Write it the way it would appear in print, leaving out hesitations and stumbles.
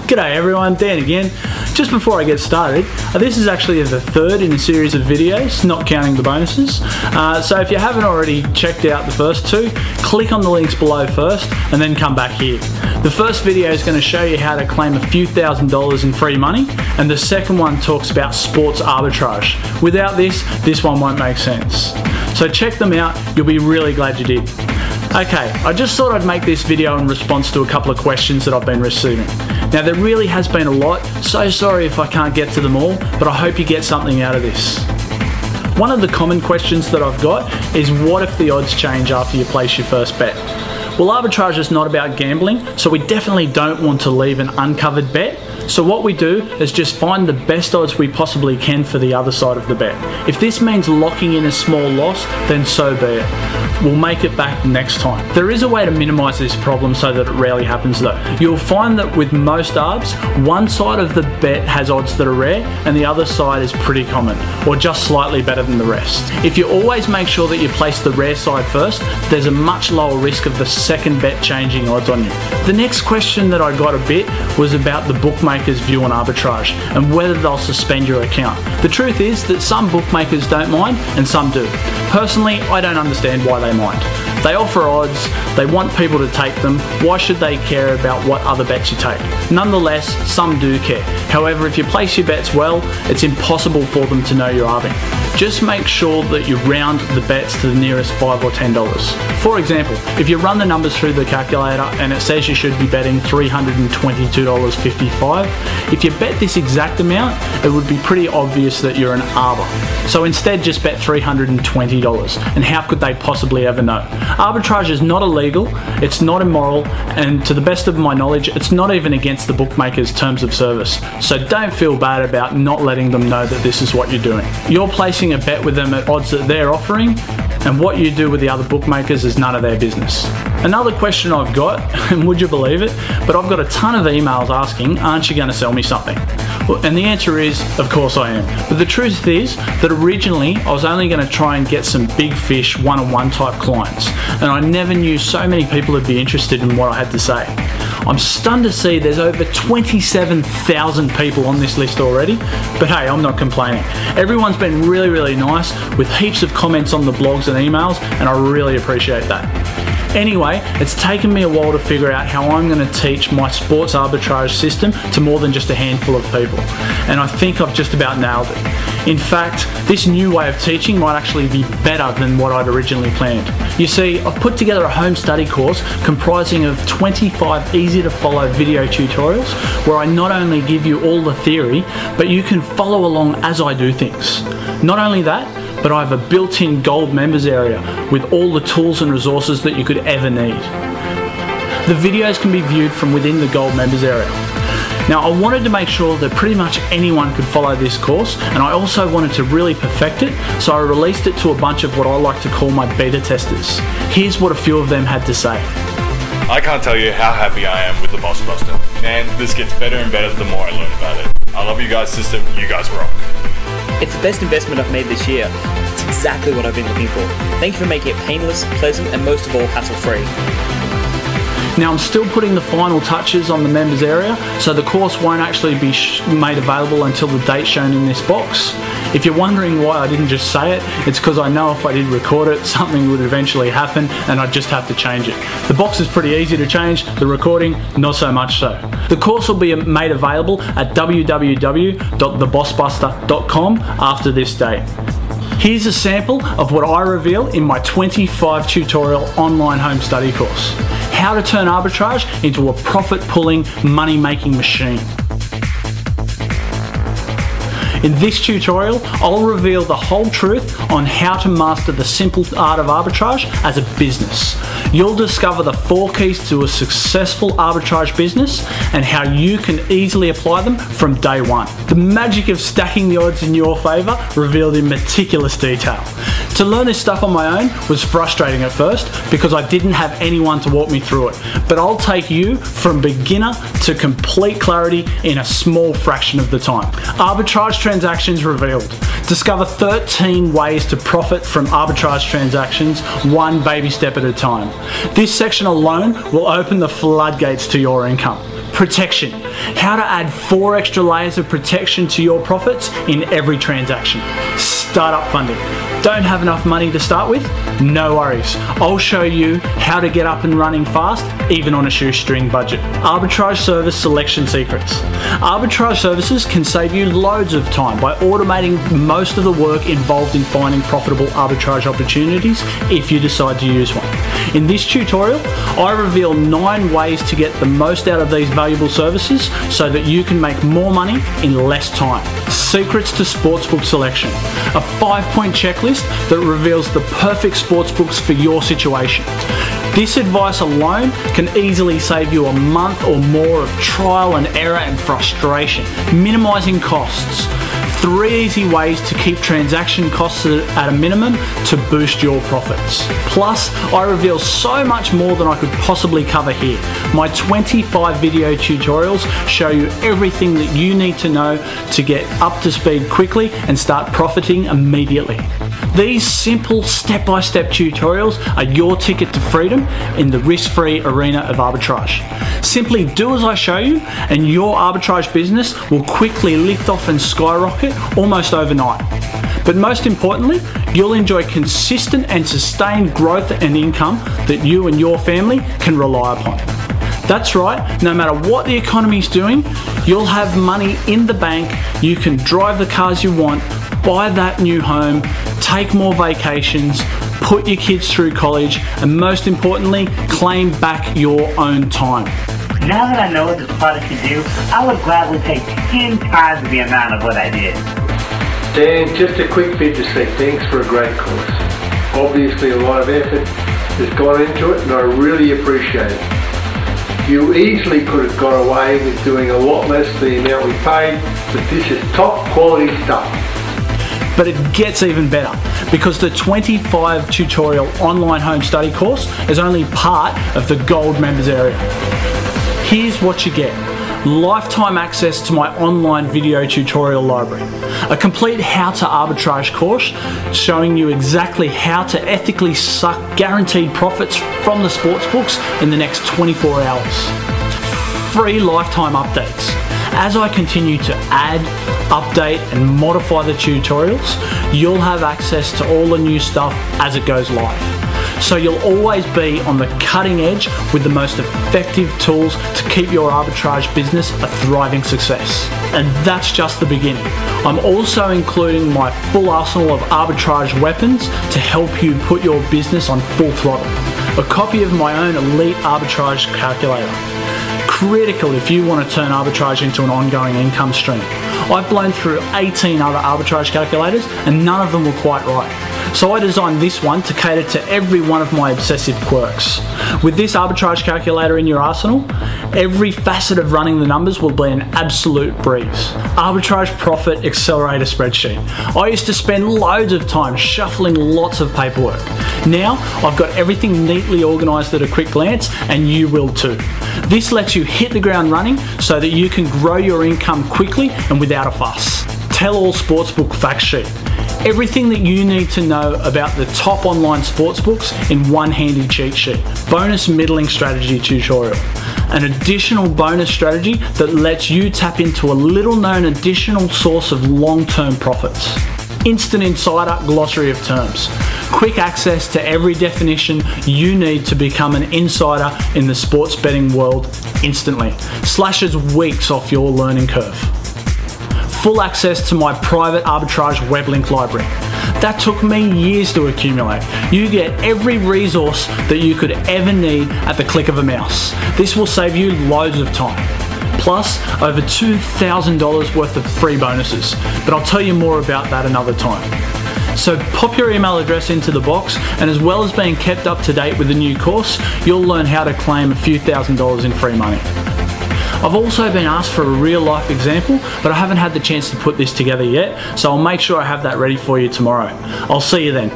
G'day everyone, Dan again. Just before I get started, this is actually the third in a series of videos, not counting the bonuses. So if you haven't already checked out the first two, click on the links below first and then come back here. The first video is going to show you how to claim a few $1,000s in free money, and the second one talks about sports arbitrage. Without this one won't make sense. So check them out, you'll be really glad you did. Okay, I just thought I'd make this video in response to a couple of questions that I've been receiving. Now there really has been a lot, so sorry if I can't get to them all, but I hope you get something out of this. One of the common questions that I've got is, what if the odds change after you place your first bet? Well, arbitrage is not about gambling, so we definitely don't want to leave an uncovered bet. So what we do is just find the best odds we possibly can for the other side of the bet. If this means locking in a small loss, then so be it. We'll make it back next time. There is a way to minimize this problem so that it rarely happens though. You'll find that with most arbs, one side of the bet has odds that are rare and the other side is pretty common, or just slightly better than the rest. If you always make sure that you place the rare side first, there's a much lower risk of the second bet changing odds on you. The next question that I got a bit was about the bookmaker's view on arbitrage and whether they'll suspend your account. The truth is that some bookmakers don't mind and some do. Personally, I don't understand why they mind. They offer odds, they want people to take them, why should they care about what other bets you take? Nonetheless, some do care. However, if you place your bets well, it's impossible for them to know you're arbing. Just make sure that you round the bets to the nearest $5 or $10. For example, if you run the numbers through the calculator and it says you should be betting $322.55, if you bet this exact amount, it would be pretty obvious that you're an arbor. So instead just bet $320, and how could they possibly ever know? Arbitrage is not illegal, it's not immoral, and to the best of my knowledge, it's not even against the bookmaker's terms of service. So don't feel bad about not letting them know that this is what you're doing. You're placing a bet with them at odds that they're offering, and what you do with the other bookmakers is none of their business. Another question I've got, and would you believe it, but I've got a ton of emails asking, aren't you going to sell me something? Well, and the answer is, of course I am. But the truth is that originally I was only going to try and get some big fish one-on-one type clients, and I never knew so many people would be interested in what I had to say. I'm stunned to see there's over 27,000 people on this list already, but hey, I'm not complaining. Everyone's been really nice with heaps of comments on the blogs and emails, and I really appreciate that. Anyway, it's taken me a while to figure out how I'm going to teach my sports arbitrage system to more than just a handful of people, and I think I've just about nailed it. In fact, this new way of teaching might actually be better than what I'd originally planned. You see, I've put together a home study course comprising of 25 easy to follow video tutorials where I not only give you all the theory, but you can follow along as I do things. Not only that, but I have a built-in gold members area with all the tools and resources that you could ever need. The videos can be viewed from within the gold members area. Now, I wanted to make sure that pretty much anyone could follow this course, and I also wanted to really perfect it, so I released it to a bunch of what I like to call my beta testers. Here's what a few of them had to say. I can't tell you how happy I am with the Boss Buster, and this gets better and better the more I learn about it. I love you guys' system, you guys rock. It's the best investment I've made this year. It's exactly what I've been looking for. Thank you for making it painless, pleasant, and most of all, hassle-free. Now I'm still putting the final touches on the members area, so the course won't actually be made available until the date shown in this box. If you're wondering why I didn't just say it, it's because I know if I did record it, something would eventually happen and I'd just have to change it. The box is pretty easy to change, the recording, not so much so. The course will be made available at www.thebossbuster.com after this date. Here's a sample of what I reveal in my 25 tutorial online home study course. How to turn arbitrage into a profit-pulling, money-making machine. In this tutorial, I'll reveal the whole truth on how to master the simple art of arbitrage as a business. You'll discover the 4 keys to a successful arbitrage business and how you can easily apply them from day one. The magic of stacking the odds in your favour revealed in meticulous detail. To learn this stuff on my own was frustrating at first because I didn't have anyone to walk me through it, but I'll take you from beginner to complete clarity in a small fraction of the time. Arbitrage transactions revealed. Discover 13 ways to profit from arbitrage transactions, one baby step at a time. This section alone will open the floodgates to your income. Protection. How to add 4 extra layers of protection to your profits in every transaction. Startup funding. Don't have enough money to start with? No worries. I'll show you how to get up and running fast, even on a shoestring budget. Arbitrage service selection secrets. Arbitrage services can save you loads of time by automating most of the work involved in finding profitable arbitrage opportunities if you decide to use one. In this tutorial, I reveal 9 ways to get the most out of these valuable services so that you can make more money in less time. Secrets to sportsbook selection. A 5-point checklist that reveals the perfect sportsbooks for your situation. This advice alone can easily save you a month or more of trial and error and frustration, minimizing costs. 3 easy ways to keep transaction costs at a minimum to boost your profits. Plus, I reveal so much more than I could possibly cover here. My 25 video tutorials show you everything that you need to know to get up to speed quickly and start profiting immediately. These simple step-by-step tutorials are your ticket to freedom in the risk-free arena of arbitrage. Simply do as I show you and your arbitrage business will quickly lift off and skyrocket almost overnight. But most importantly, you'll enjoy consistent and sustained growth and income that you and your family can rely upon. That's right, no matter what the economy's doing, you'll have money in the bank, you can drive the cars you want, buy that new home, take more vacations, put your kids through college, and most importantly, claim back your own time. Now that I know what this product can do, I would gladly take 10 times the amount of what I did. Dan, just a quick bit to say thanks for a great course. Obviously a lot of effort has gone into it and I really appreciate it. You easily could have got away with doing a lot less than the amount we paid, but this is top quality stuff. But it gets even better because the 25 tutorial online home study course is only part of the gold members area. Here's what you get. Lifetime access to my online video tutorial library. A complete how to arbitrage course showing you exactly how to ethically suck guaranteed profits from the sportsbooks in the next 24 hours. Free lifetime updates. As I continue to add, update and modify the tutorials, you'll have access to all the new stuff as it goes live. So you'll always be on the cutting edge with the most effective tools to keep your arbitrage business a thriving success. And that's just the beginning. I'm also including my full arsenal of arbitrage weapons to help you put your business on full throttle. A copy of my own elite arbitrage calculator. Critical if you want to turn arbitrage into an ongoing income stream. I've blown through 18 other arbitrage calculators and none of them were quite right. So I designed this one to cater to every one of my obsessive quirks. With this arbitrage calculator in your arsenal, every facet of running the numbers will be an absolute breeze. Arbitrage Profit Accelerator spreadsheet. I used to spend loads of time shuffling lots of paperwork. Now I've got everything neatly organised at a quick glance and you will too. This lets you hit the ground running so that you can grow your income quickly and without a fuss. Tell All Sportsbook Fact Sheet. Everything that you need to know about the top online sportsbooks in one handy cheat sheet. Bonus middling strategy tutorial. An additional bonus strategy that lets you tap into a little known additional source of long-term profits. Instant Insider glossary of terms. Quick access to every definition you need to become an insider in the sports betting world instantly. Slashes weeks off your learning curve. Full access to my private arbitrage web link library. That took me years to accumulate. You get every resource that you could ever need at the click of a mouse. This will save you loads of time. Plus, over $2,000 worth of free bonuses, but I'll tell you more about that another time. So pop your email address into the box, and as well as being kept up to date with the new course, you'll learn how to claim a few $1,000s in free money. I've also been asked for a real life example, but I haven't had the chance to put this together yet, so I'll make sure I have that ready for you tomorrow. I'll see you then.